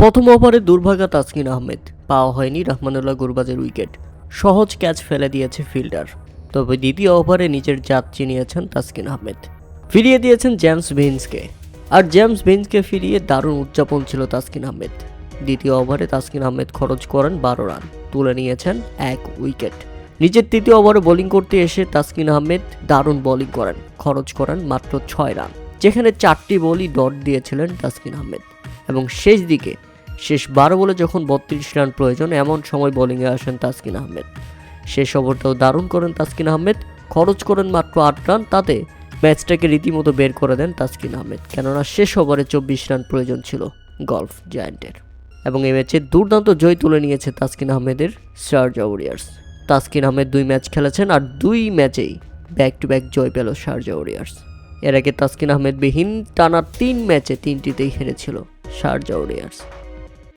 প্রথম ওভারে দুর্ভাগা তাসকিন আহমেদ, পাওয়া হয়নি রহমানুল্লাহ গুরবাজের উইকেট। সহজ ক্যাচ ফেলে দিয়েছে ফিল্ডার। তবে দ্বিতীয় ওভারে নিজের জাত চিনিয়েছেন তাসকিন আহমেদ, ফিরিয়ে দিয়েছেন জেমস ভিন্সকে। আর জেমস ভিন্সকে ফিরিয়ে দারুণ উদযাপন ছিল তাসকিন আহমেদ। দ্বিতীয় ওভারে তাসকিন আহমেদ খরচ করেন 12 রান, তুলে নিয়েছেন 1 উইকেট। নিজের তৃতীয় ওভারে বোলিং করতে এসে তাসকিন আহমেদ দারুণ বোলিং করেন, খরচ করেন মাত্র 6 রান, যেখানে 4টি বলই ডট দিয়েছিলেন তাসকিন আহমেদ। এবং শেষ 12 বলে যখন 32 রান প্রয়োজন, এমন সময় বোলিংয়ে আসেন তাসকিন আহমেদ। শেষ ওভারটাও দারুণ করেন তাসকিন আহমেদ, খরচ করেন মাত্র 8 রান। তাতে ম্যাচটাকে রীতিমতো বের করে দেন তাসকিন আহমেদ, কেননা শেষ ওভারে 24 রান প্রয়োজন ছিল গলফ জায়ান্টের। এবং এই ম্যাচে দুর্দান্ত জয় তুলে নিয়েছে তাসকিন আহমেদের Sharjah warriors. Taskin Ahmed 2 match খেলেছেন, আর 2 ম্যাচেই ব্যাক টু ব্যাক জয় পেল শারজা ওয়ারিয়ার্স। এর আগে তাসকিন আহমেদ বিহীন টানা 3 ম্যাচে 3টিতেই হেরেছিল শারজা ওয়ারিয়ার্স।